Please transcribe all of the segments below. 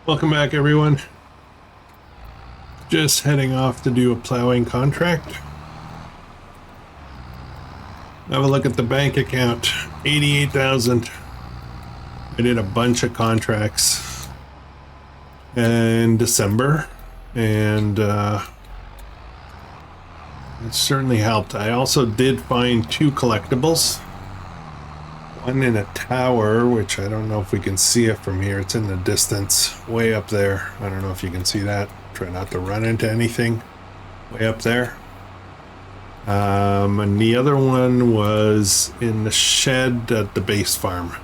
Welcome back, everyone. Just heading off to do a plowing contract. Have a look at the bank account, 88,000. I did a bunch of contracts in December, and it certainly helped. I also did find 2 collectibles. One in a tower, which I don't know if we can see it from here. It's in the distance, way up there. I don't know if you can see that. Try not to run into anything. Way up there. And the other one was in the shed at the base farm.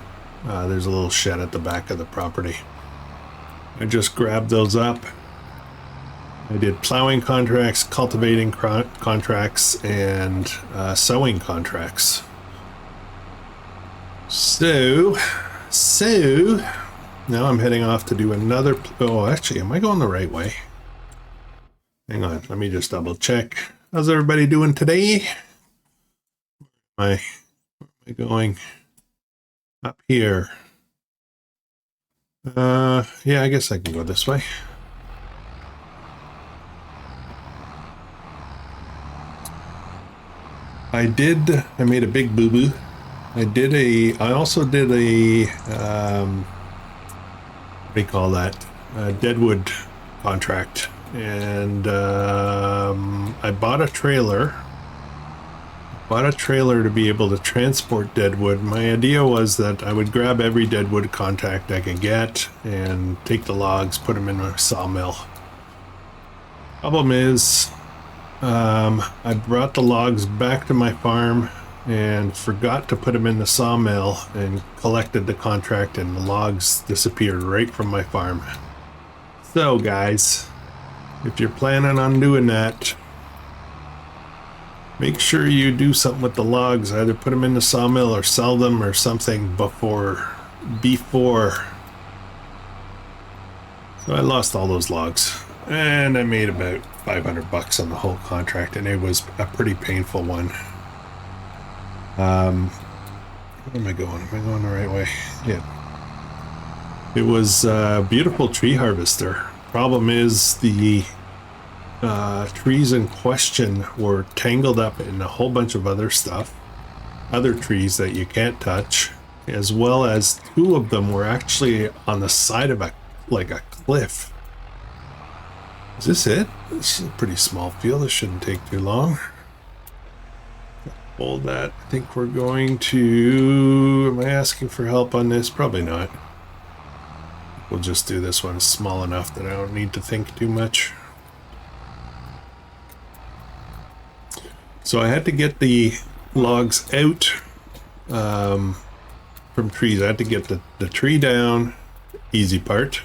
There's a little shed at the back of the property. I just grabbed those up. I did plowing contracts, cultivating contracts, and sowing contracts. So now I'm heading off to do another. Oh, actually, am I going the right way? Hang on, let me just double check. How's everybody doing today? Am I going up here? Yeah, I guess I can go this way. I made a big boo-boo. I also did a, what do you call that? A deadwood contract. And I bought a trailer. To be able to transport deadwood. My idea was that I would grab every deadwood contract I could get and take the logs, put them in a sawmill. Problem is, I brought the logs back to my farm and forgot to put them in the sawmill and collected the contract, and the logs disappeared right from my farm. So guys, if you're planning on doing that, make sure you do something with the logs. Either put them in the sawmill or sell them or something before. So I lost all those logs, and I made about 500 bucks on the whole contract, and it was a pretty painful one. Where am I going? Am I going the right way? Yeah. It was a beautiful tree harvester. Problem is the trees in question were tangled up in a whole bunch of other stuff, other trees that you can't touch, as well as 2 of them were actually on the side of a cliff. Is this it? This is a pretty small field. This shouldn't take too long. Hold that. I think we're going to... Am I asking for help on this? Probably not. We'll just do this one. It's small enough that I don't need to think too much. So I had to get the logs out from trees. I had to get the tree down, easy part.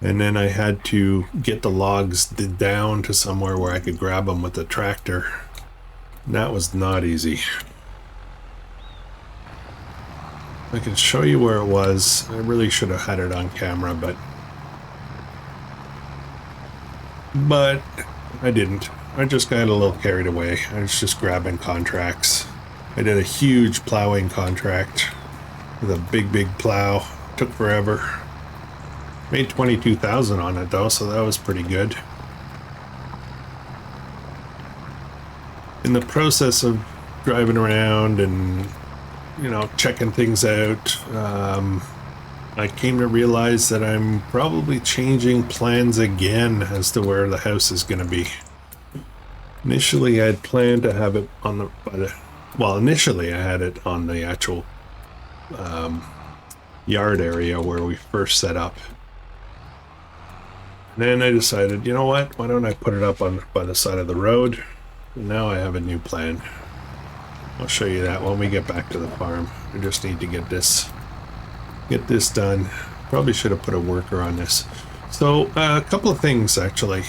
And then I had to get the logs down to somewhere where I could grab them with the tractor. And that was not easy. I can show you where it was. I really should have had it on camera, but I didn't. I just got a little carried away. I was just grabbing contracts. I did a huge plowing contract with a big plow. Took forever. Made 22,000 on it though, so that was pretty good. In the process of driving around and, you know, checking things out, I came to realize that I'm probably changing plans again as to where the house is going to be. Initially, I had planned to have it on initially I had it on the actual yard area where we first set up. And then I decided, you know what, why don't I put it up by the side of the road? And now I have a new plan. I'll show you that when we get back to the farm. I just need to get this done. Probably should have put a worker on this. So a couple of things actually.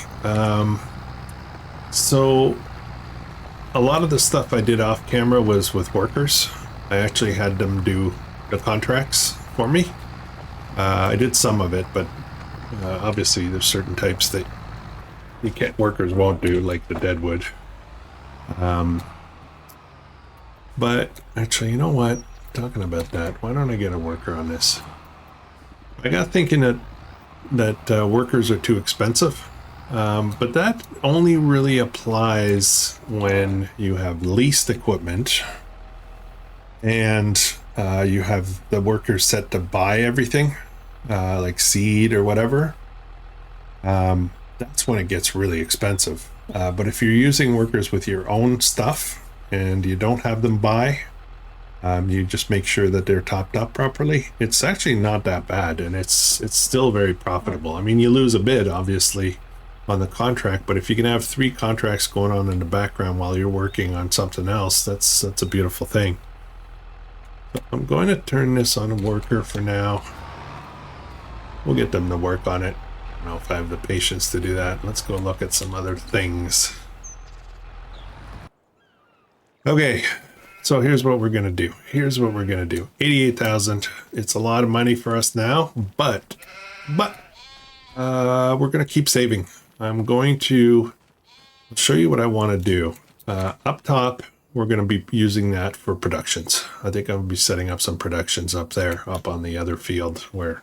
So a lot of the stuff I did off camera was with workers. I actually had them do the contracts for me. I did some of it, but obviously there's certain types that workers won't do, like the deadwood. But actually, you know what? Talking about that, why don't I get a worker on this? I got thinking that that workers are too expensive. But that only really applies when you have leased equipment and you have the workers set to buy everything, like seed or whatever. That's when it gets really expensive. But if you're using workers with your own stuff and you don't have them buy, you just make sure that they're topped up properly. It's actually not that bad, and it's still very profitable. I mean, you lose a bit, obviously, on the contract, but if you can have 3 contracts going on in the background while you're working on something else, that's a beautiful thing. So I'm going to turn this on a worker for now. We'll get them to work on it. I don't know if I have the patience to do that. Let's go look at some other things. Okay, so here's what we're gonna do. 88,000. It's a lot of money for us now, but we're gonna keep saving. I'm going to show you what I want to do. Up top, we're going to be using that for productions. I think I'll be setting up some productions up there, up on the other field where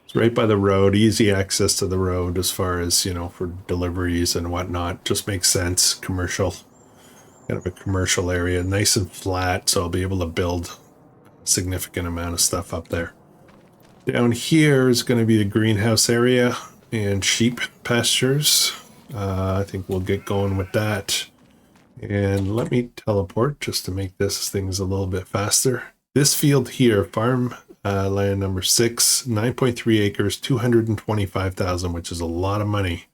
it's right by the road, easy access to the road as far as, you know, for deliveries and whatnot. Just makes sense. Commercial, kind of a commercial area, nice and flat, so I'll be able to build a significant amount of stuff up there. Down here is going to be the greenhouse area and sheep pastures. I think we'll get going with that. And let me teleport just to make this things a little bit faster. This field here, farm land number 6, 9.3 acres, 225,000, which is a lot of money.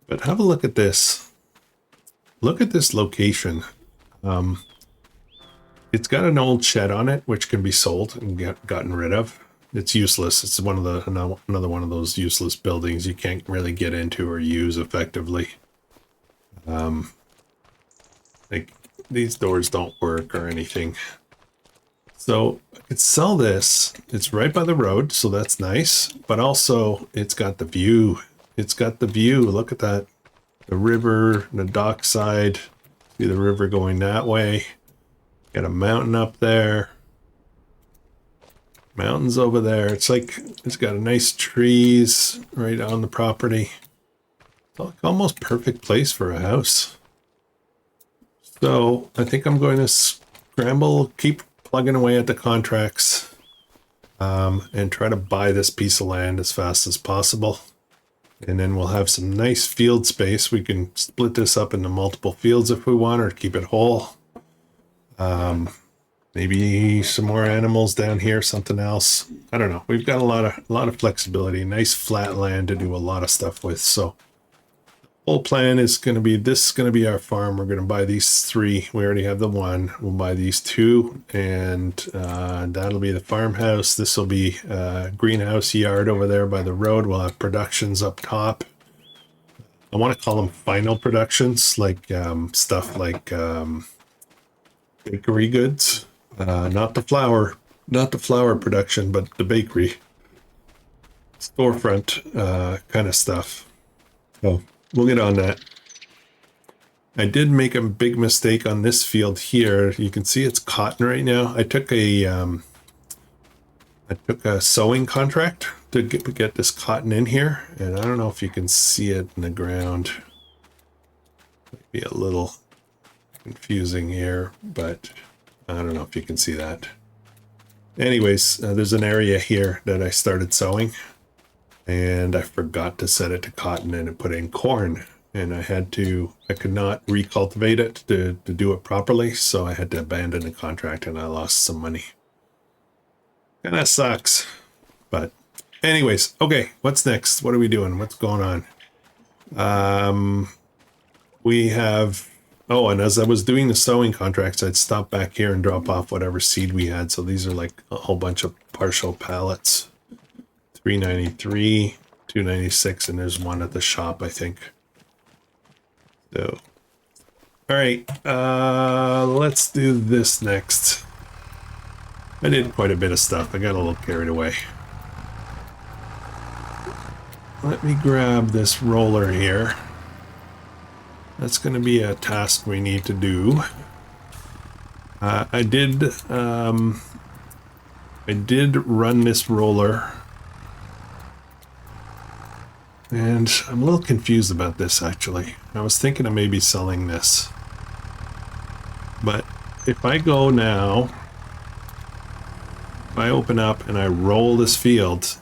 But have a look at this. Look at this location. It's got an old shed on it, which can be sold and gotten rid of. It's useless. It's one of the another one of those useless buildings you can't really get into or use effectively. Like these doors don't work or anything. So I could sell this. It's right by the road, so that's nice. But also it's got the view. It's got the view. Look at that. The river, the dockside. See the river going that way. Got a mountain up there. Mountains over there. It's like it's got a nice trees right on the property. It's like almost perfect place for a house. So I think I'm going to scramble, keep plugging away at the contracts, and try to buy this piece of land as fast as possible. And then we'll have some nice field space. We can split this up into multiple fields if we want, or keep it whole. Maybe some more animals down here, something else. I don't know. We've got a lot of flexibility, nice flat land to do a lot of stuff with. So the whole plan is going to be, this is going to be our farm. We're going to buy these 3. We already have the 1. We'll buy these 2, and that'll be the farmhouse. This will be a greenhouse yard over there by the road. We'll have productions up top. I want to call them final productions, like stuff like bakery goods. Not the flour production, but the bakery storefront kind of stuff. So we'll get on that. I did make a big mistake on this field here. You can see it's cotton right now. I took a sowing contract to get this cotton in here, and I don't know if you can see it in the ground. Might be a little confusing here, but I don't know if you can see that. Anyways, there's an area here that I started sowing, and I forgot to set it to cotton and it put in corn, and I could not recultivate it to do it properly, so I had to abandon the contract and I lost some money. And that sucks. But anyways, okay, what's next? What are we doing? What's going on? We have... Oh, and as I was doing the sowing contracts, I'd stop back here and drop off whatever seed we had. So these are like a whole bunch of partial pallets. 393, 296, and there's one at the shop, I think. So, all right, let's do this next. I did quite a bit of stuff. I got a little carried away. Let me grab this roller here. That's going to be a task we need to do. I did run this roller And I'm a little confused about this, actually. I was thinking of maybe selling this. But if I go now, if I open up and I roll this field,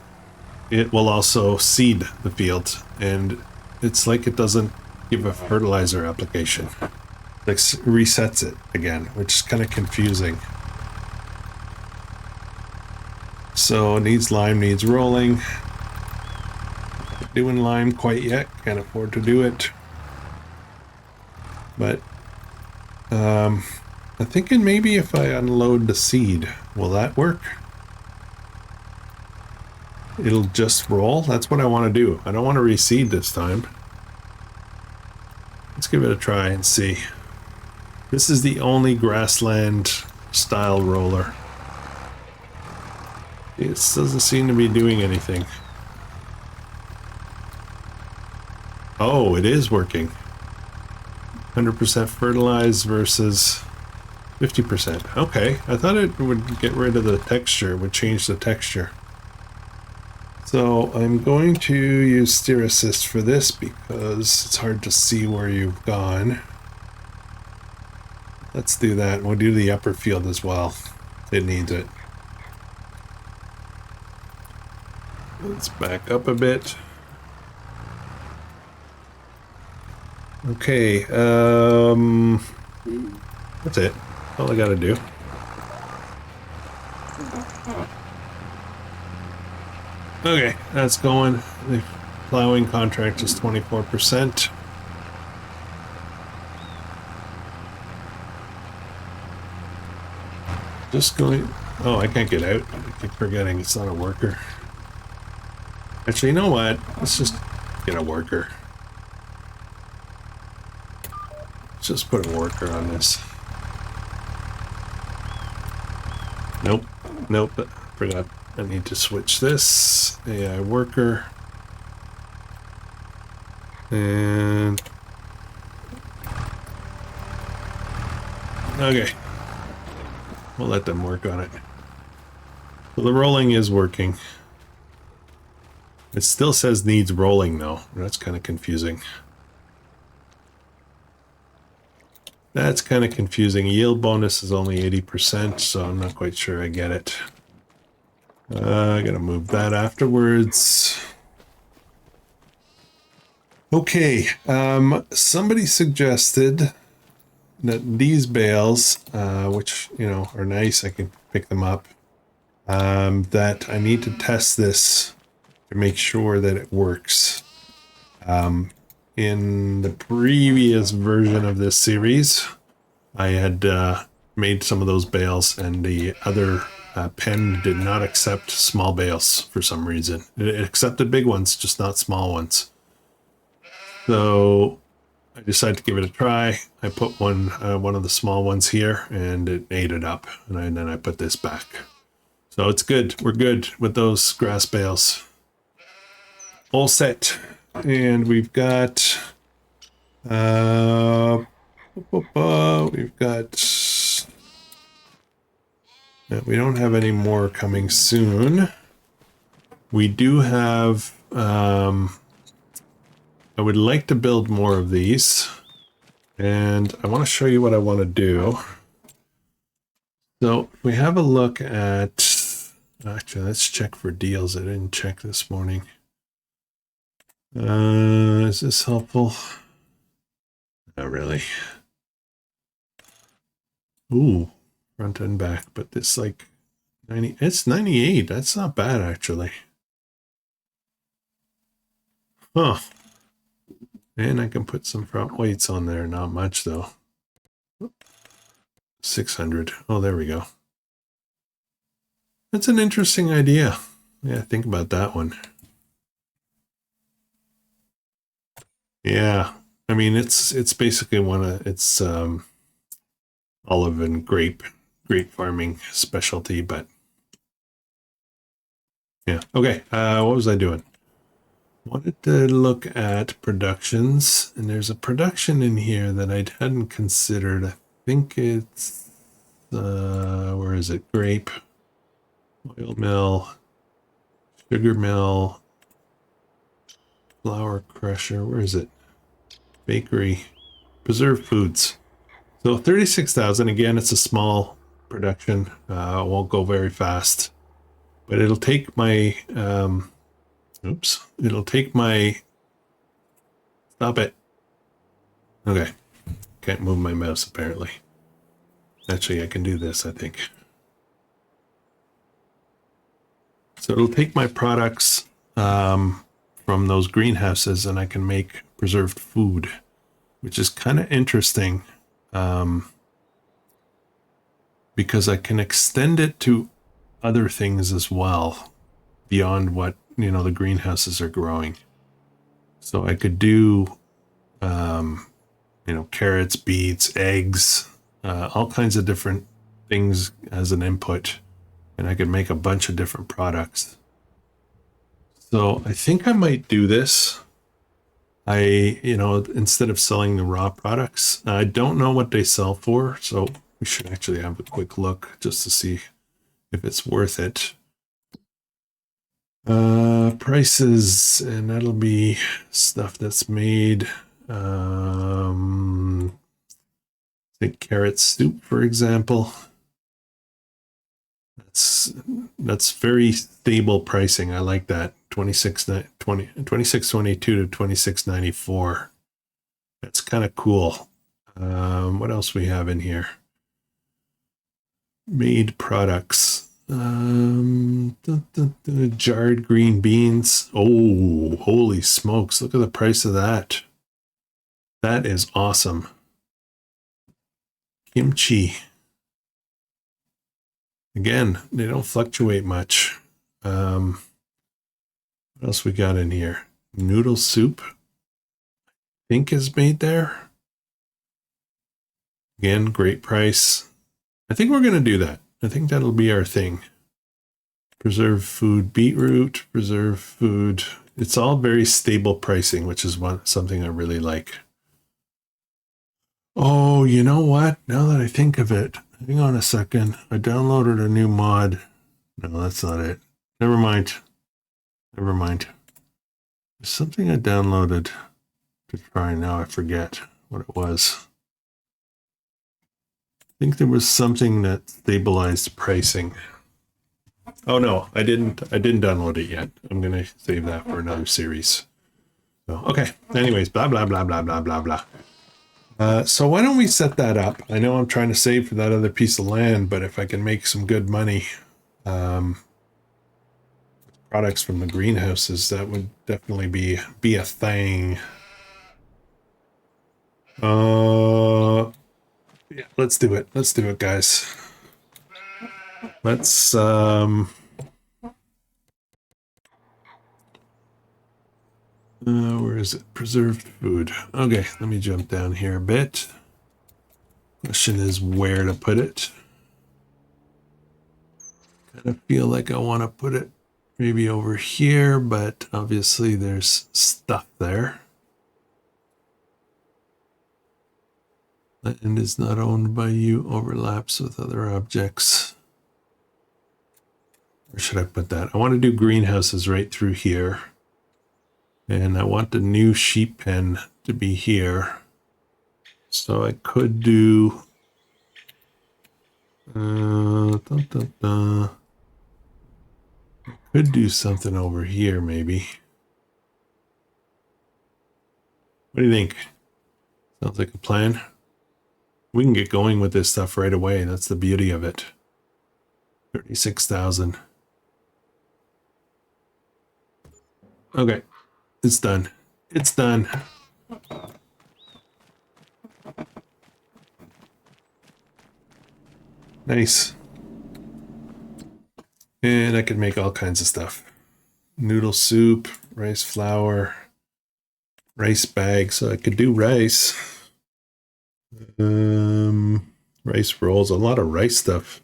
it will also seed the field. And it's like it doesn't give a fertilizer application. It like resets it again, which is kind of confusing. So it needs lime, needs rolling. Doing lime quite yet, can't afford to do it. But I'm thinking maybe if I unload the seed, will that work? It'll just roll. That's what I want to do. I don't want to reseed this time. Let's give it a try and see. This is the only grassland style roller. It doesn't seem to be doing anything. Oh, it is working. 100% fertilized versus 50%. Okay, I thought it would get rid of the texture, it would change the texture. So I'm going to use steer assist for this because it's hard to see where you've gone. Let's do that. We'll do the upper field as well. It needs it. Let's back up a bit. Okay, that's it. All I gotta do. Okay, that's going. The plowing contract is 24%. Just going. Oh, I can't get out. I keep forgetting it's not a worker. Actually, you know what? Let's just get a worker. Let's just put a worker on this. Nope. Nope. Forgot. I need to switch this. AI worker. And... okay. We'll let them work on it. So the rolling is working. It still says needs rolling though. That's kind of confusing. That's kind of confusing. Yield bonus is only 80%, so I'm not quite sure I get it. I gotta move that afterwards. Okay, somebody suggested that these bales, which, you know, are nice, I can pick them up, that I need to test this to make sure that it works. In the previous version of this series, I had made some of those bales, and the other pen did not accept small bales for some reason. It accepted big ones, just not small ones. So I decided to give it a try. I put one of the small ones here, and it ate it up, and then I put this back. So it's good. We're good with those grass bales. All set. And we've got we've got we don't have any more coming soon. We do have I would like to build more of these, and I want to show you what I want to do. So we have a look at, actually let's check for deals. I didn't check this morning. Is this helpful? Not really. Ooh, front and back, but this like 90, it's 98. That's not bad actually. Huh. And I can put some front weights on there, not much though. 600. Oh, there we go. That's an interesting idea. Yeah, think about that one. Yeah, I mean it's basically it's olive and grape farming specialty, but yeah. Okay, what was I doing? Wanted to look at productions, and there's a production in here that I hadn't considered. I think it's where is it? Grape, oil mill, sugar mill, flour crusher. Where is it? Bakery. Preserved foods. So 36,000. Again, it's a small production. It won't go very fast. But it'll take my... oops. It'll take my... Stop it. Okay. Can't move my mouse, apparently. Actually, I can do this, I think. So it'll take my products from those greenhouses and I can make preserved food, which is kind of interesting because I can extend it to other things as well beyond what, you know, the greenhouses are growing. So I could do, you know, carrots, beets, eggs, all kinds of different things as an input. And I could make a bunch of different products. So I think I might do this. You know, instead of selling the raw products, I don't know what they sell for. So we should actually have a quick look just to see if it's worth it. Prices, and that'll be stuff that's made. Take carrot soup, for example. That's very stable pricing. I like that. 26.22 to 26.94. That's kind of cool. What else we have in here? Made products. Jarred green beans. Oh, holy smokes. Look at the price of that. That is awesome. Kimchi. Again, they don't fluctuate much. What else we got in here? Noodle soup, I think, is made there. Again, great price. I think we're going to do that. I think that'll be our thing. Preserved food, beetroot, preserved food. It's all very stable pricing, which is something I really like. Oh, you know what? Now that I think of it, hang on a second. I downloaded a new mod. No, that's not it. Never mind. Never mind. There's something I downloaded to try. Now I forget what it was. I think there was something that stabilized pricing. Oh no, I didn't download it yet. I'm gonna save that for another series. So okay. Anyways, blah blah blah blah blah blah blah. So why don't we set that up? I know I'm trying to save for that other piece of land, but if I can make some good money, products from the greenhouses, that would definitely be a thing. Yeah, let's do it. Let's do it, guys. Let's where is it? Preserved food. Okay, let me jump down here a bit. Question is where to put it. Kind of feel like I want to put it maybe over here, but obviously there's stuff there. Land is not owned by you, overlaps with other objects. Where should I put that? I want to do greenhouses right through here. And I want the new sheep pen to be here. So I could do... I could do something over here, maybe. What do you think? Sounds like a plan. We can get going with this stuff right away. That's the beauty of it. 36,000. Okay. It's done. It's done. Nice. And I could make all kinds of stuff. Noodle soup, rice flour, rice bag. So I could do rice. Rice rolls, a lot of rice stuff.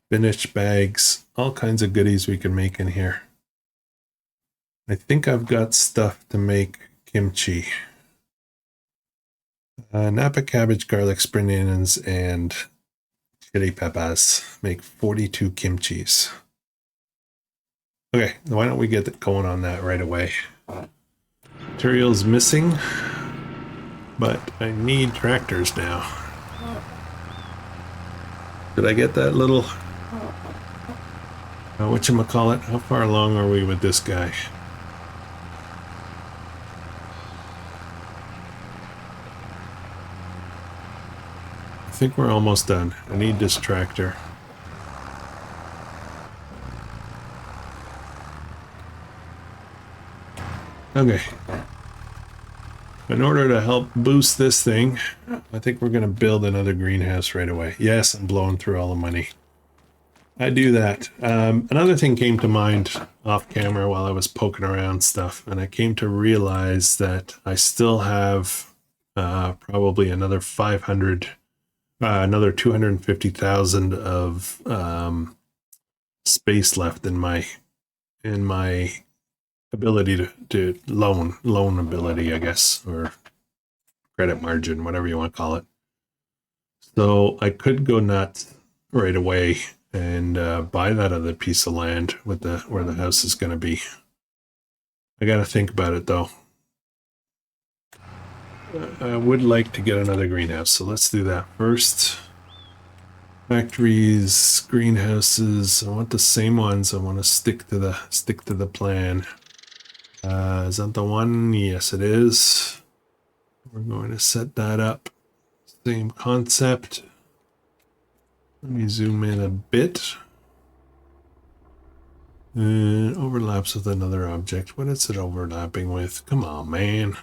Spinach bags, all kinds of goodies we can make in here. I think I've got stuff to make kimchi. Napa cabbage, garlic, spring onions, and chili peppers make 42 kimchis. Okay, why don't we get going on that right away? Materials missing, but I need tractors now. Did I get that little... whatchamacallit? How far along are we with this guy? I think we're almost done. I need this tractor. Okay. In order to help boost this thing, I think we're going to build another greenhouse right away. Yes, I'm blowing through all the money. I do that. Another thing came to mind off camera while I was poking around stuff, and I came to realize that I still have probably another 500, another 250,000 of space left in my ability to loan ability, I guess, or credit margin, whatever you want to call it. So I could go nuts right away and buy that other piece of land with where the house is going to be. I got to think about it though. I would like to get another greenhouse, so let's do that first. Factories, greenhouses. I want the same ones. I want to stick to the plan. Is that the one? Yes, it is. We're going to set that up. Same concept. Let me zoom in a bit. It overlaps with another object. What is it overlapping with? Come on, man.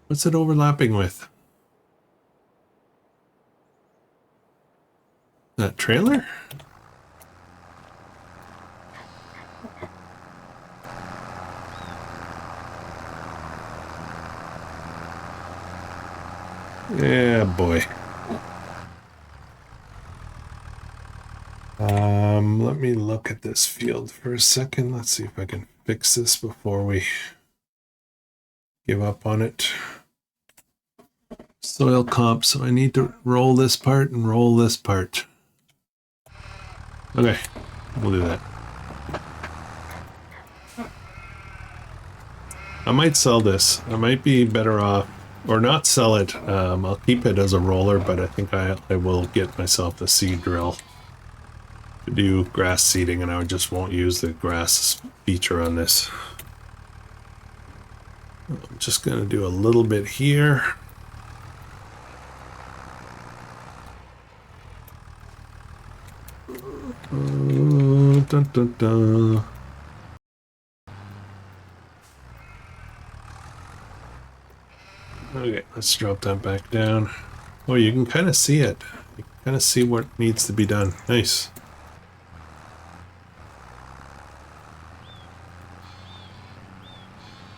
What's it overlapping with? That trailer? Yeah, boy. Let me look at this field for a second. Let's see if I can fix this before we give up on it. Soil comp, so I need to roll this part and roll this part. Okay, we'll do that. I might sell this. I might be better off, or not sell it. I'll keep it as a roller, but I think I will get myself a seed drill to do grass seeding, and I just won't use the grass feature on this. I'm just going to do a little bit here. Dun, dun, dun. Okay, let's drop that back down. Oh, you can kind of see it. You can kind of see what needs to be done. Nice.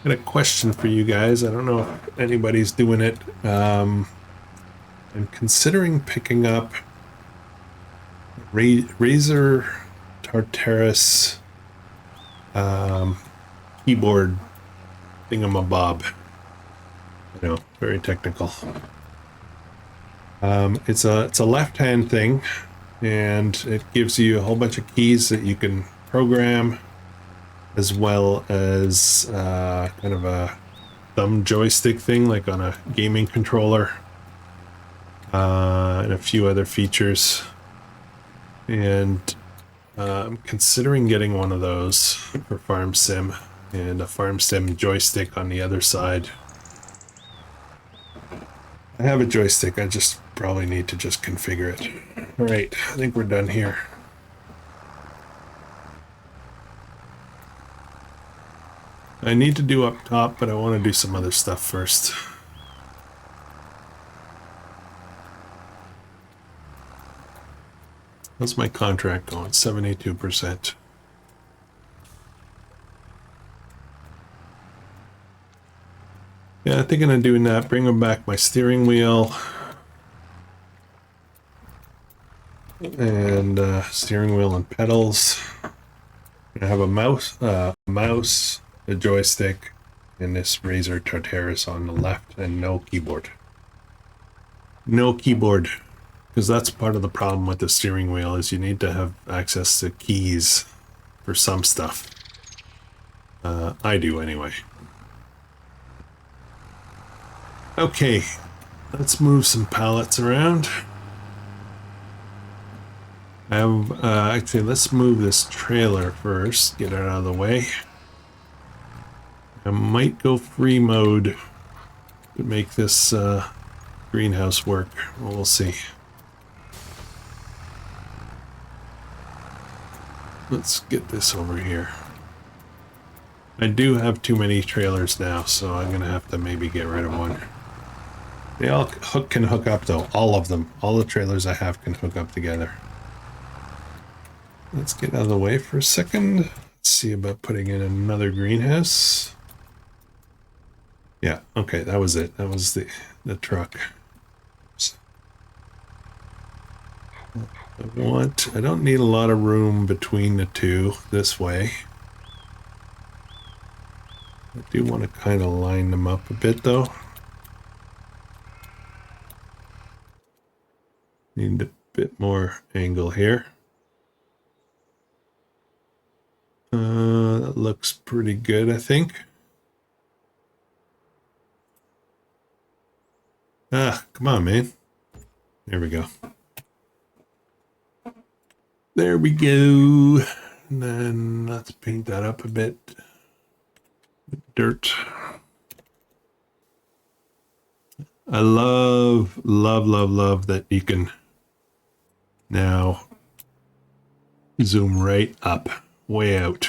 Got a question for you guys. I don't know if anybody's doing it. I'm considering picking up Razer Tartarus keyboard thingamabob. You know, very technical. It's a left-hand thing, and it gives you a whole bunch of keys that you can program, as well as kind of a thumb joystick thing, like on a gaming controller, and a few other features. And I'm considering getting one of those for Farm Sim, and a Farm Sim joystick on the other side. I have a joystick, I just probably need to just configure it. Alright, I think we're done here. I need to do up top, but I want to do some other stuff first. How's my contract going? 72%. Yeah, I'm thinking of doing that. Bringing back my steering wheel. And steering wheel and pedals. I have a mouse, a joystick, and this Razer Tartarus on the left, and no keyboard. No keyboard, because that's part of the problem with the steering wheel, is you need to have access to keys for some stuff. I do anyway. Okay, let's move some pallets around. Actually, let's move this trailer first, get it out of the way. I might go free mode to make this greenhouse work. We'll see. Let's get this over here. I do have too many trailers now, so I'm gonna have to maybe get rid of one. They all can hook up though, all of them. All the trailers I have can hook up together. Let's get out of the way for a second. Let's see about putting in another greenhouse. Yeah, okay, that was it. That was the truck. I don't need a lot of room between the two this way. I do want to kind of line them up a bit though. Need a bit more angle here. That looks pretty good, I think. Ah, come on, man. There we go. There we go. And then let's paint that up a bit. Dirt. I love that you can now zoom right up, way out.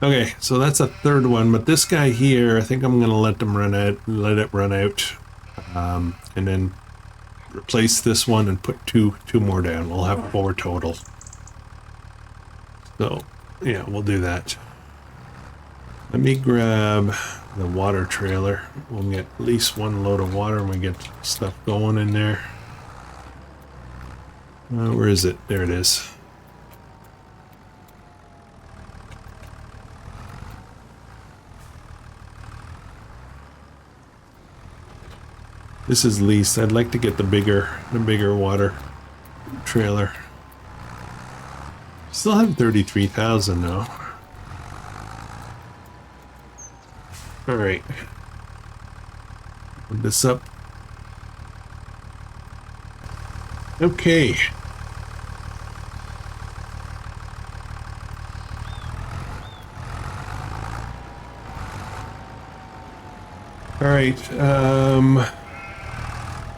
Okay, so that's a third one, but this guy here, I think I'm gonna let it run out, and then replace this one and put two more down. We'll have 4 total. So yeah, we'll do that. Let me grab the water trailer. We'll get at least 1 load of water and we get stuff going in there. Where is it? There it is. This is leased. I'd like to get the bigger water trailer. Still have 33,000 though. All right. Put this up. Okay. All right.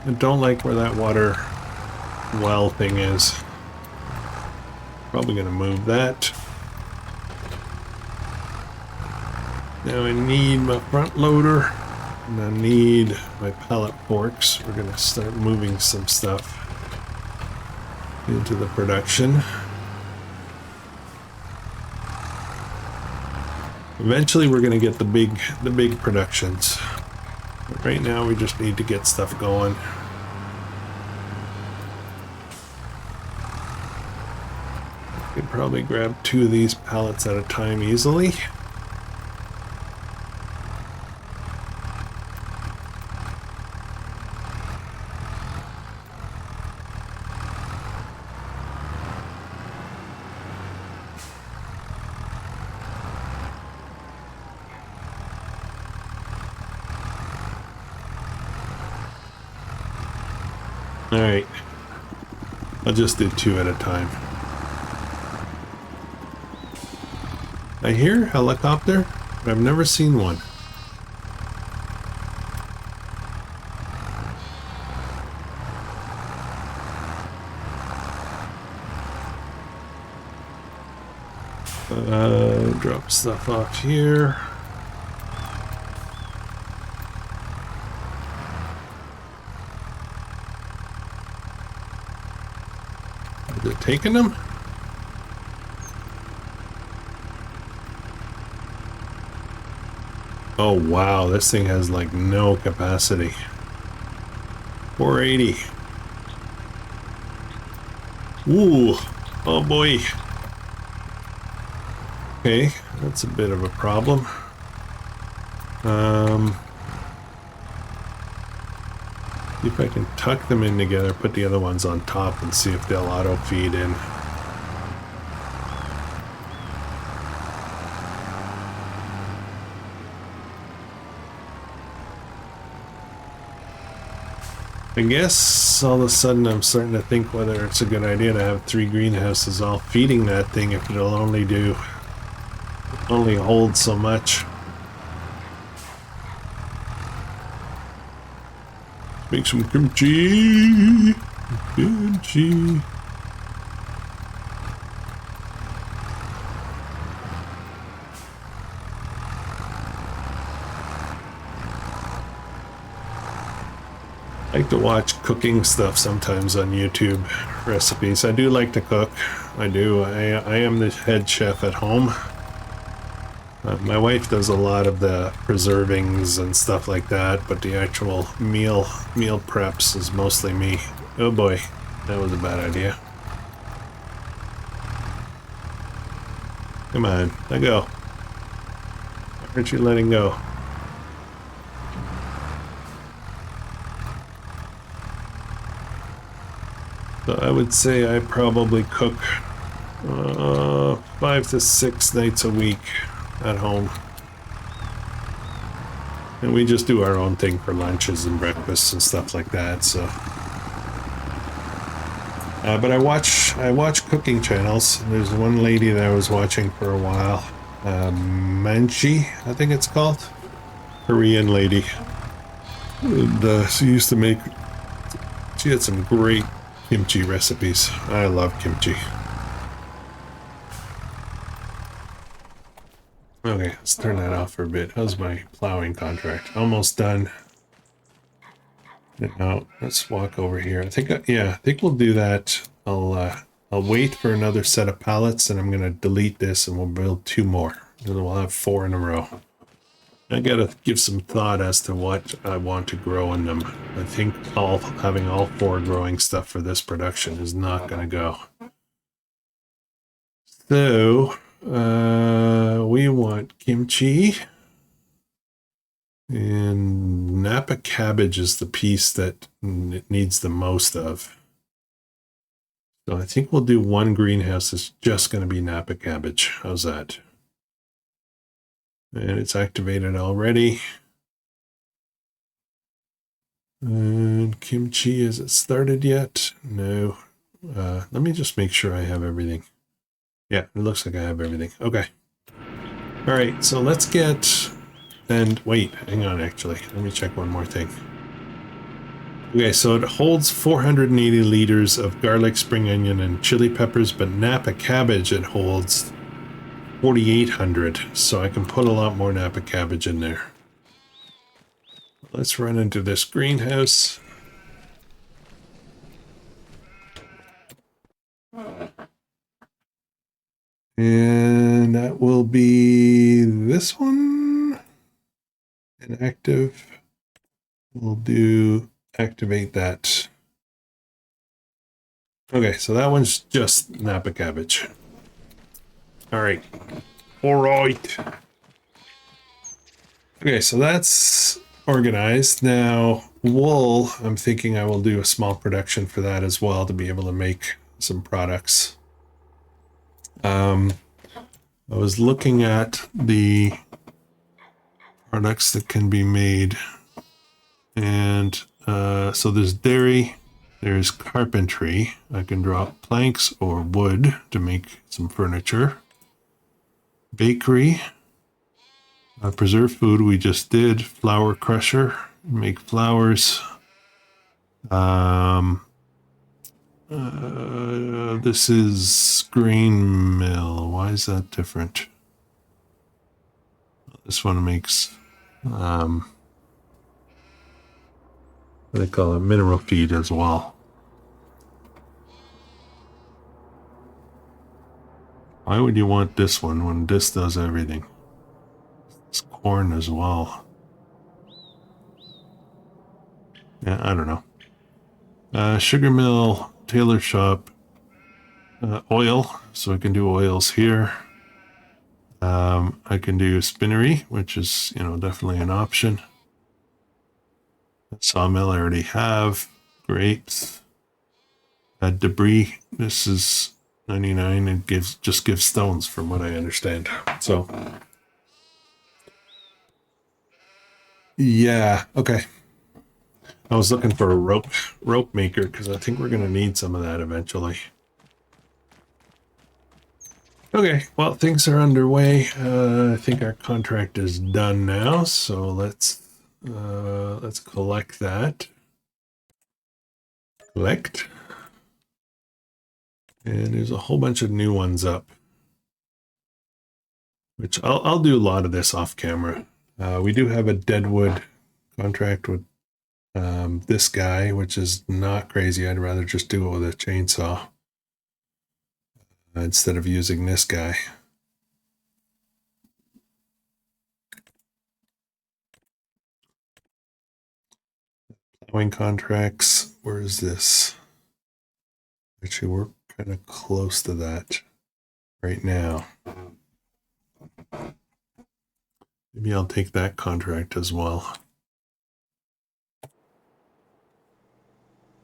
I don't like where that water well thing is. Probably gonna move that. Now I need my front loader and I need my pallet forks. We're gonna start moving some stuff into the production. Eventually we're gonna get the big productions. But right now we just need to get stuff going. Could probably grab 2 of these pallets at a time easily. All right, I'll just do 2 at a time. I hear a helicopter, but I've never seen one. Drop stuff off here. Is it taking them? Oh wow, this thing has like no capacity. 480. Ooh, oh boy. Okay, that's a bit of a problem. See if I can tuck them in together, put the other ones on top and see if they'll auto feed in. I guess all of a sudden I'm starting to think whether it's a good idea to have 3 greenhouses all feeding that thing if it'll only hold so much. Make some kimchi. Kimchi. I like to watch cooking stuff sometimes on YouTube recipes. I do like to cook. I do. I am the head chef at home. My wife does a lot of the preservings and stuff like that, but the actual meal preps is mostly me. Oh boy, that was a bad idea. Come on, let go. Why aren't you letting go? So I would say I probably cook 5 to 6 nights a week at home. And we just do our own thing for lunches and breakfasts and stuff like that, so. But I watch cooking channels. There's one lady that I was watching for a while. Manchi, I think it's called. Korean lady. And, she had some great kimchi recipes. I love kimchi. Okay, let's turn that off for a bit. How's my plowing contract? Almost done. Now let's walk over here. I think we'll do that. I'll wait for another set of pallets, and I'm gonna delete this, and we'll build 2 more. And we'll have 4 in a row. I gotta give some thought as to what I want to grow in them. I think having all 4 growing stuff for this production is not gonna go. So we want kimchi, and Napa cabbage is the piece that it needs the most of. So I think we'll do 1 greenhouse that's just going to be Napa cabbage. How's that? And it's activated already. And kimchi, is it started yet? No. Let me just make sure I have everything. Yeah, it looks like I have everything. Okay. All right, so let's get... And wait, hang on, actually. Let me check one more thing. Okay, so it holds 480 liters of garlic, spring onion, and chili peppers, but Napa cabbage, it holds 4,800. So I can put a lot more Napa cabbage in there. Let's run into this greenhouse. And that will be this one. Inactive. We'll do activate that. Okay, so that one's just Napa cabbage. All right. All right. Okay, so that's organized. Now, wool, I'm thinking I will do a small production for that as well to be able to make some products. I was looking at the products that can be made, and so there's dairy, there's carpentry. I can draw planks or wood to make some furniture. Bakery, preserved food we just did. Flour crusher, make flours. This is grain mill. Why is that different? This one makes what do they call it? Mineral feed as well. Why would you want this one when this does everything? It's corn as well. Yeah, I don't know. Sugar mill, tailor shop, oil. So I can do oils here. I can do spinnery, which is, definitely an option. Sawmill I already have. Grapes. Debris. This is 99 and just gives stones from what I understand. So yeah, okay. I was looking for a rope rope maker because I think we're going to need some of that eventually. Okay, well, things are underway. I think our contract is done now, so let's collect that. Collect. And there's a whole bunch of new ones up, which I'll do a lot of this off camera. We do have a Deadwood contract with this guy, which is not crazy. I'd rather just do it with a chainsaw instead of using this guy. Plowing contracts. Where is this? Actually, we're kind of close to that right now. Maybe I'll take that contract as well.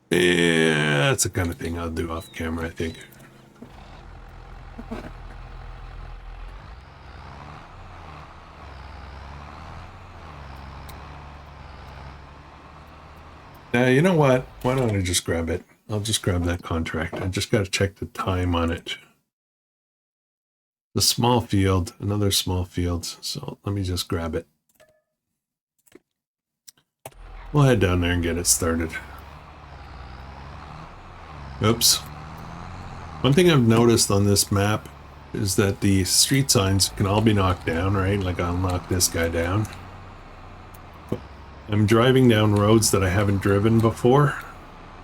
Yeah, that's the kind of thing I'll do off camera, I think. You know what? Why don't I just grab it? I'll just grab that contract. I just got to check the time on it. The small field, another small field. So let me just grab it. We'll head down there and get it started. Oops. One thing I've noticed on this map is that the street signs can all be knocked down, right? Like I'll knock this guy down. I'm driving down roads that I haven't driven before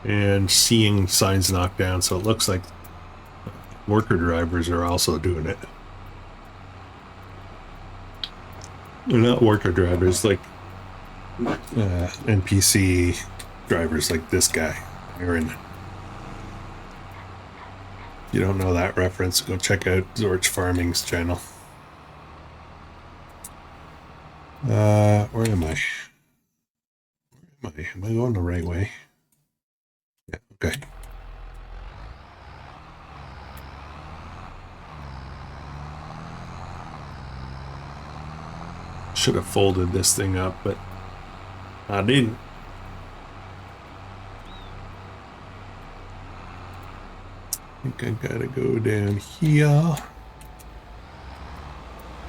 and seeing signs knocked down, so it looks like worker drivers are also doing it. They're not worker drivers, like NPC drivers like this guy, Aaron. If you don't know that reference, go check out Zorch Farming's channel. Where am I? Am I going the right way? Yeah, okay. Should have folded this thing up, but I didn't. I think I gotta go down here.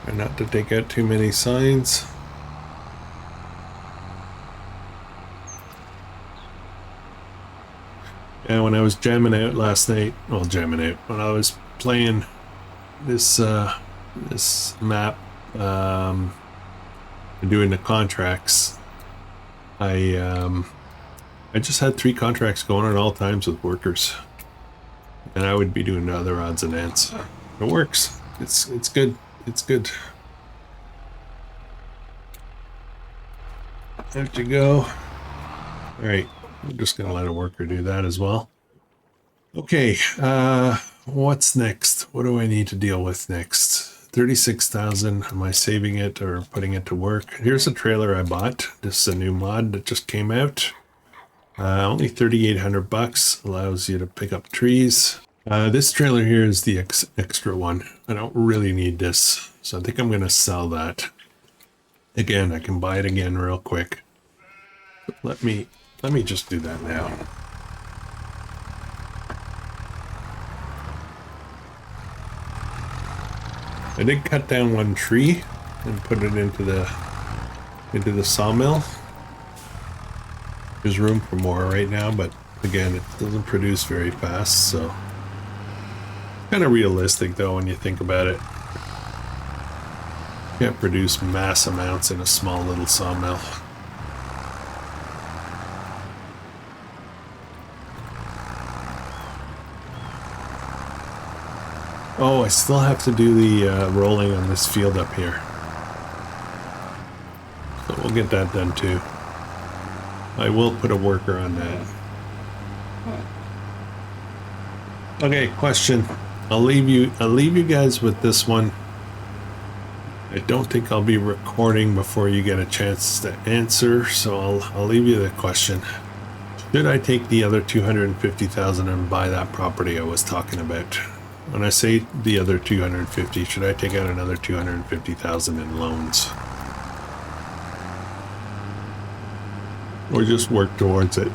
Try not to take out too many signs. And when I was jamming out last night, well, jamming out, when I was playing this this map, and doing the contracts, I just had 3 contracts going at all times with workers, and I would be doing the other odds and ends. It works. It's good. It's good. Out you go. All right. I'm just going to let a worker do that as well. Okay, what's next? What do I need to deal with next? 36,000. Am I saving it or putting it to work? Here's a trailer I bought. This is a new mod that just came out. Only 3,800 bucks. Allows you to pick up trees. This trailer here is the extra one. I don't really need this, so I think I'm going to sell that. Again, I can buy it again real quick. Let me just do that now. I did cut down one tree and put it into the sawmill. There's room for more right now, but again, it doesn't produce very fast, so kind of realistic though when you think about it. You can't produce mass amounts in a small little sawmill. Oh, I still have to do the rolling on this field up here. So we'll get that done too. I will put a worker on that. Okay, question. I'll leave you guys with this one. I don't think I'll be recording before you get a chance to answer, so I'll leave you the question. Should I take the other 250,000 and buy that property I was talking about? When I say the other 250, should I take out another 250,000 in loans? Or just work towards it?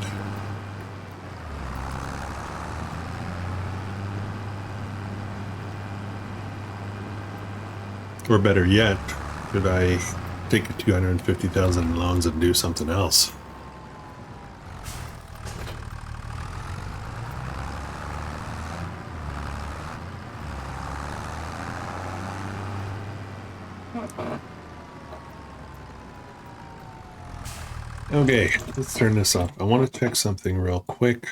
Or better yet, could I take a 250,000 loans and do something else? Okay, let's turn this off. I want to check something real quick.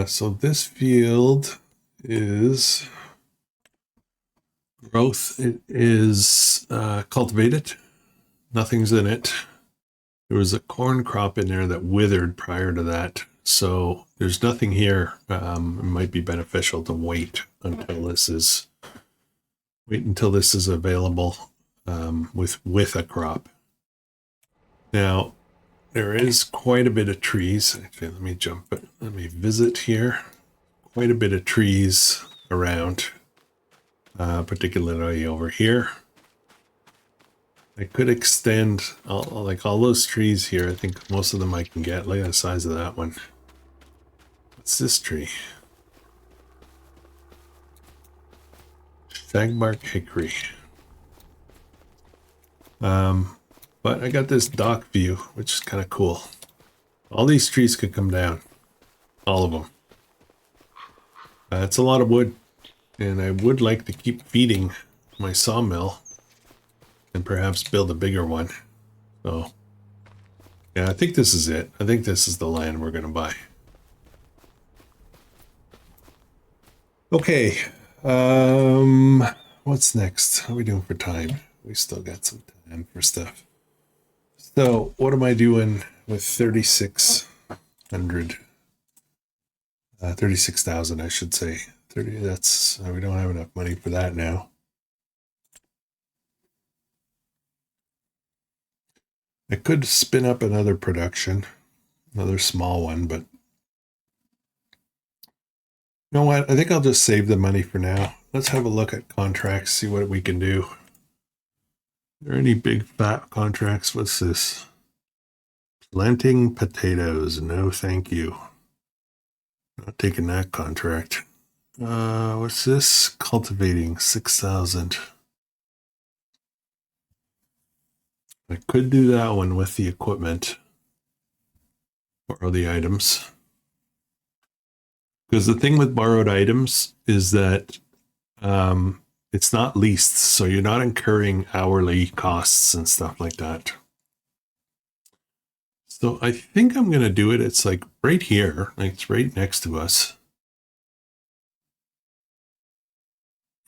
So this field is growth. It is cultivated. Nothing's in it. There was a corn crop in there that withered prior to that. So there's nothing here. It might be beneficial to wait until this is available with a crop. Now, there is quite a bit of trees. Actually, let me visit here. Quite a bit of trees around, particularly over here. I could extend like all those trees here. I think most of them I can get. Look at the size of that one. What's this tree? Shagbark hickory. But I got this dock view, which is kind of cool. All these trees could come down. All of them. It's a lot of wood. And I would like to keep feeding my sawmill. And perhaps build a bigger one. So, yeah, I think this is it. I think this is the land we're going to buy. Okay. What's next? How are we doing for time? We still got some time for stuff. So, what am I doing with 3,600? 36,000, I should say. 30. That's we don't have enough money for that now. I could spin up another production, another small one, but you know what? I think I'll just save the money for now. Let's have a look at contracts, see what we can do. Are there any big fat contracts? What's this? Planting potatoes. No, thank you. Not taking that contract. What's this? Cultivating 6,000. I could do that one with the equipment or the items. Because the thing with borrowed items is that it's not leased, so you're not incurring hourly costs and stuff like that. So I think I'm going to do it. It's like right here. Like it's right next to us.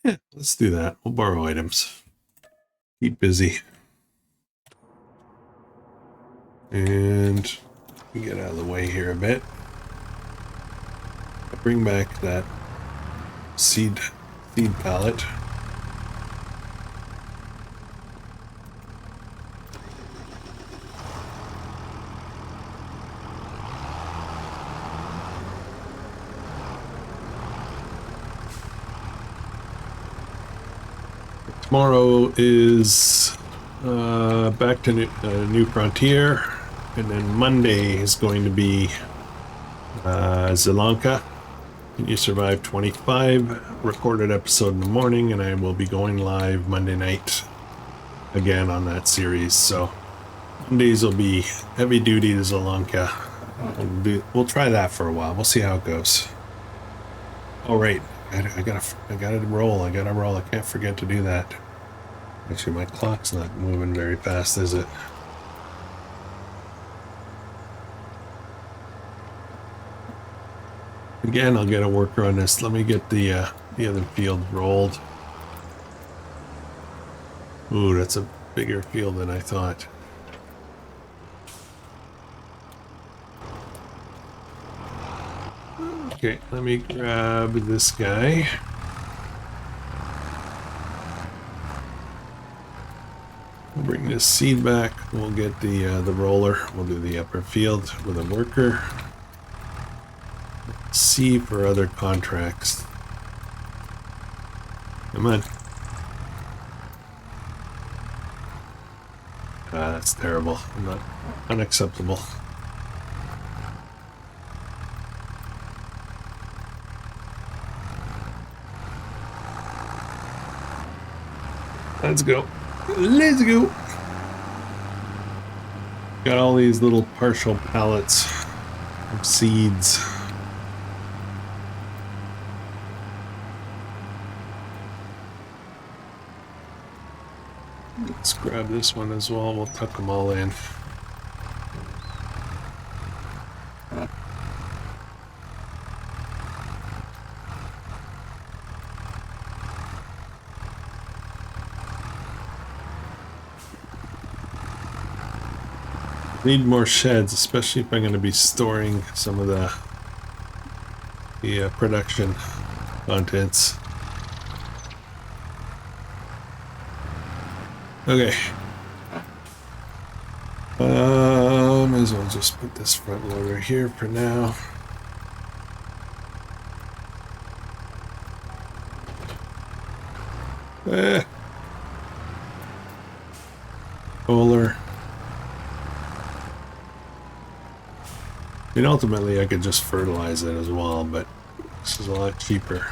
Yeah, let's do that. We'll borrow items. Keep busy. And get out of the way here a bit. Bring back that seed pallet. Tomorrow is back to New Frontier, and then Monday is going to be Sri Lanka. Can You Survive 25, recorded episode in the morning, and I will be going live Monday night again on that series. So Mondays will be heavy duty to Sri Lanka. We'll try that for a while. We'll see how it goes. All right, I gotta roll. I can't forget to do that. Actually, my clock's not moving very fast, is it? Again, I'll get a worker on this. Let me get the other field rolled. Ooh, that's a bigger field than I thought. Okay, let me grab this guy. We'll bring this seed back. We'll get the roller. We'll do the upper field with a worker. See for other contracts. Come on. That's terrible. Unacceptable. Let's go. Let's go. Got all these little partial pallets of seeds. Let's grab this one as well. We'll tuck them all in. Need more sheds, especially if I'm going to be storing some of the production contents. Okay. May as well just put this front loader here for now. Bowler. I mean, ultimately I could just fertilize it as well, but this is a lot cheaper.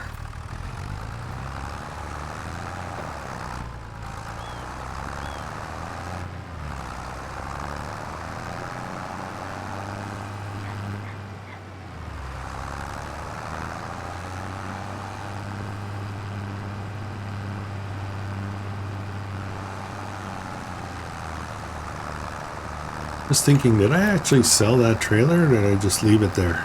Just thinking, did I actually sell that trailer, or did I just leave it there?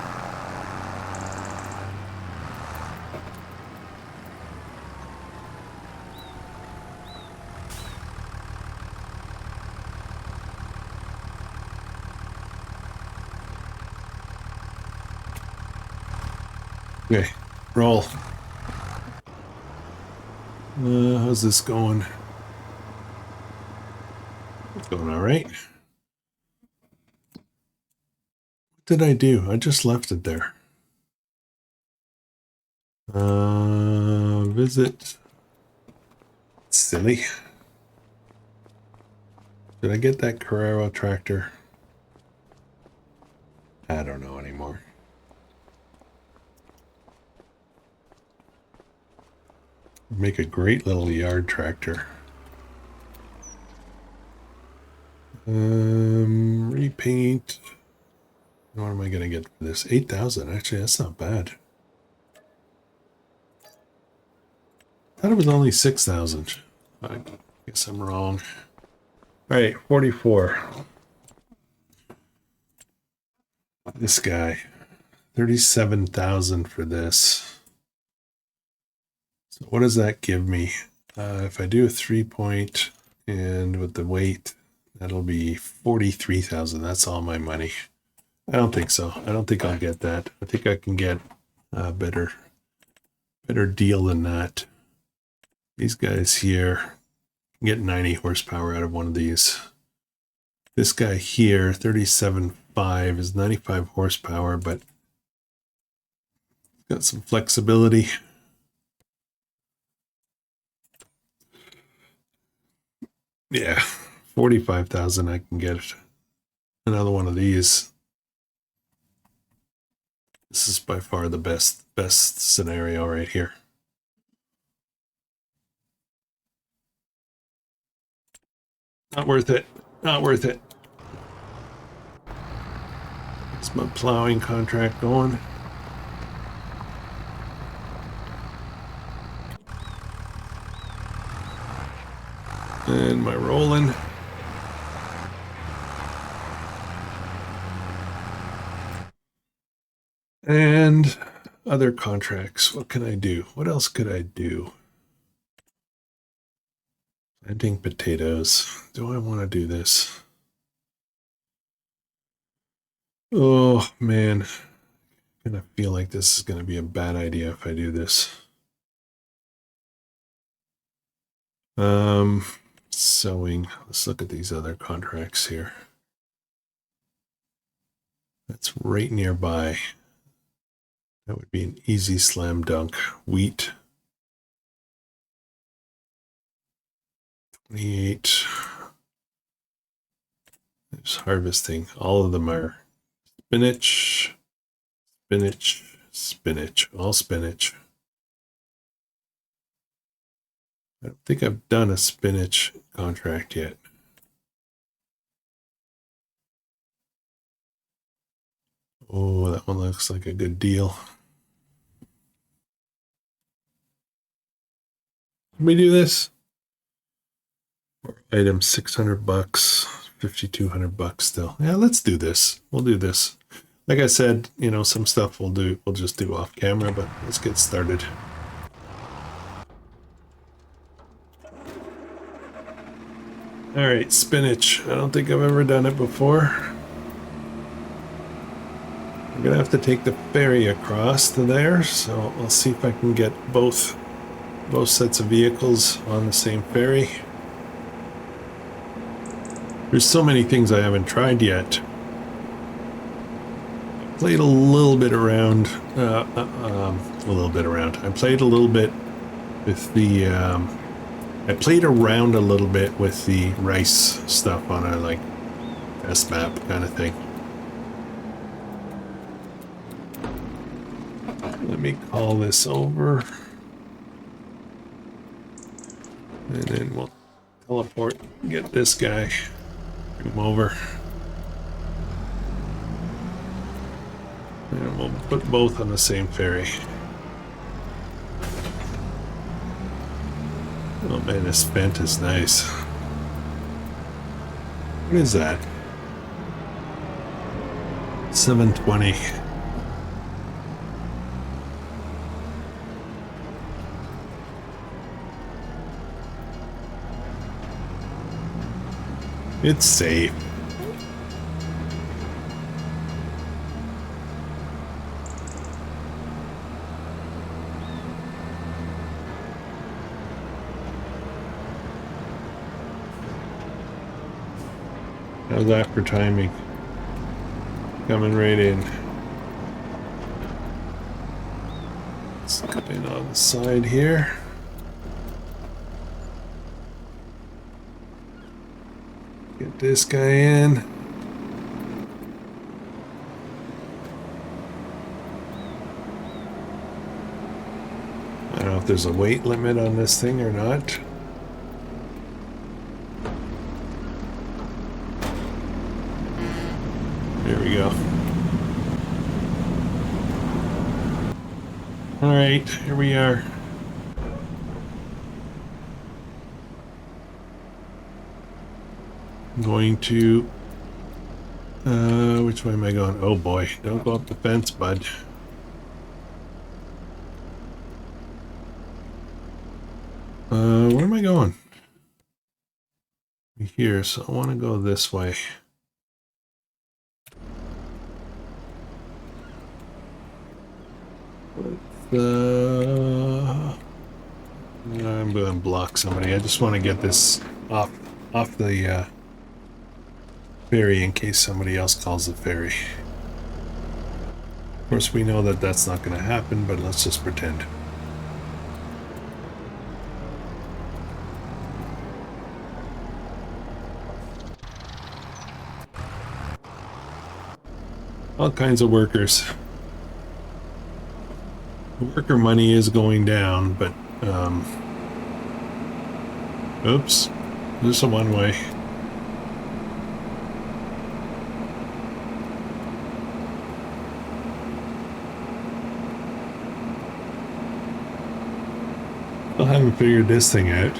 Okay, roll. How's this going? It's going all right. What did I do? I just left it there. Visit. Silly. Did I get that Carrera tractor? I don't know anymore. Make a great little yard tractor. Repaint. What am I gonna get for this? 8,000. Actually, that's not bad. I thought it was only 6,000. I guess I'm wrong. All right, 44. This guy, 37,000 for this. So what does that give me? If I do a 3-point and with the weight, that'll be 43,000. That's all my money. I don't think so. I don't think I'll get that. I think I can get a better deal than that. These guys here can get 90 horsepower out of one of these. This guy here, 37.5, is 95 horsepower, but got some flexibility. Yeah, 45,000. I can get another one of these. This is by far the best scenario right here. Not worth it. Not worth it. Is my plowing contract going? And my rolling. And other contracts. What can I do? What else could I do? Planting potatoes. Do I want to do this? Oh, man. I'm gonna feel like this is gonna be a bad idea if I do this. Sewing. Let's look at these other contracts here. That's right nearby. That would be an easy slam dunk. Wheat. 28. There's harvesting. All of them are spinach, spinach, spinach, all spinach. I don't think I've done a spinach contract yet. Oh, that one looks like a good deal. Can we do this? Item 600 bucks, 5,200 bucks still. Yeah, let's do this. We'll do this. Like I said, you know, some stuff we'll just do off camera, but let's get started. All right, spinach. I don't think I've ever done it before. I'm gonna have to take the ferry across to there, so I'll see if I can get both sets of vehicles on the same ferry. There's so many things I haven't tried yet. Played a little bit around, I played a little bit with the, I played around a little bit with the rice stuff on a, like, test map kind of thing. Let me call this over. And then we'll teleport, get this guy, bring him over. And we'll put both on the same ferry. Oh man, this vent is nice. What is that? 720. It's safe. How's that for timing? Coming right in. Let's come in on the side here. Get this guy in. I don't know if there's a weight limit on this thing or not. There we go. All right, here we are. I'm going to, which way am I going? Oh boy, don't go up the fence, bud. Where am I going? Here, so I want to go this way. I'm going to block somebody. I just want to get this off the ferry in case somebody else calls the ferry. Of course, we know that that's not going to happen, but let's just pretend. All kinds of workers. Worker money is going down, but oops, there's a one-way. Still haven't figured this thing out.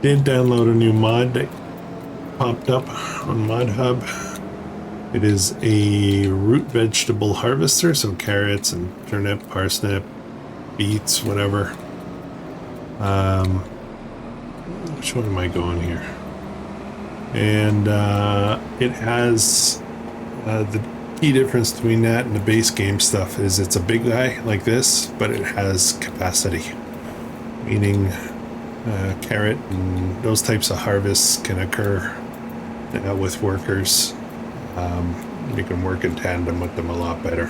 Did download a new mod that popped up on Mod Hub. It is a root vegetable harvester, so carrots and turnip, parsnip, beets, whatever. Which one am I going here? And it has the key difference between that and the base game stuff is it's a big guy like this, but it has capacity, meaning carrot and those types of harvests can occur with workers. You can work in tandem with them a lot better.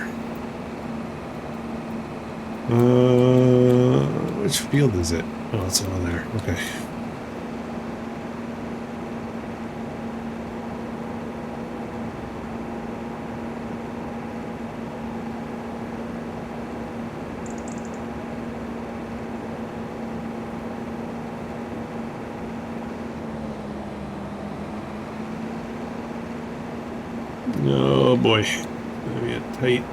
Which field is it? Oh, it's over there. Okay. Oh boy, gonna be tight.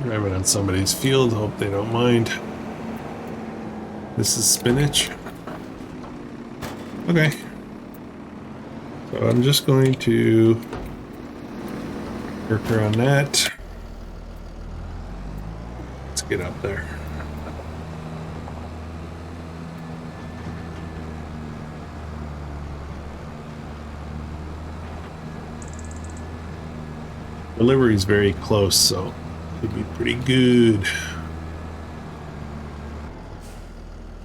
Driving on somebody's field, hope they don't mind. This is Spinach. Okay. So I'm just going to work around that. Let's get up there. Delivery is very close, so it'd be pretty good.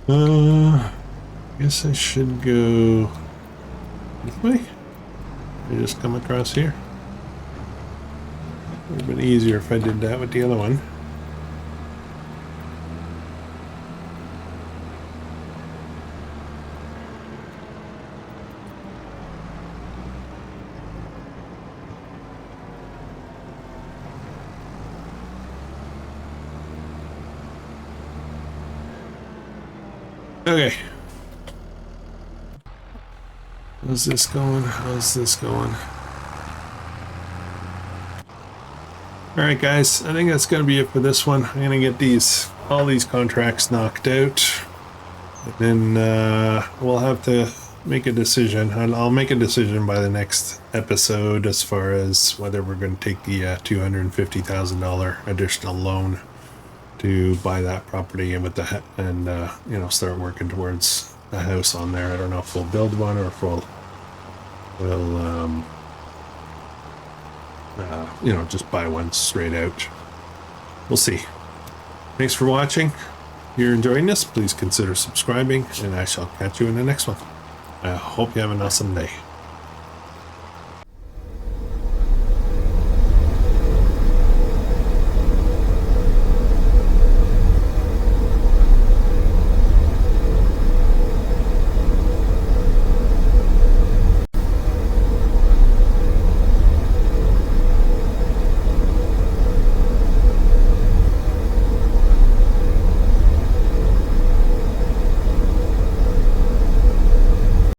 I guess I should go this way. I just come across here. Would have been easier if I did that with the other one. Okay. How's this going? How's this going? Alright guys, I think that's going to be it for this one. I'm going to get all these contracts knocked out. And then we'll have to make a decision. I'll make a decision by the next episode as far as whether we're going to take the $250,000 additional loan to buy that property and you know, start working towards a house on there. I don't know if we'll build one or if we'll you know, just buy one straight out. We'll see. Thanks for watching. If you're enjoying this, please consider subscribing, and I shall catch you in the next one. I hope you have an awesome day.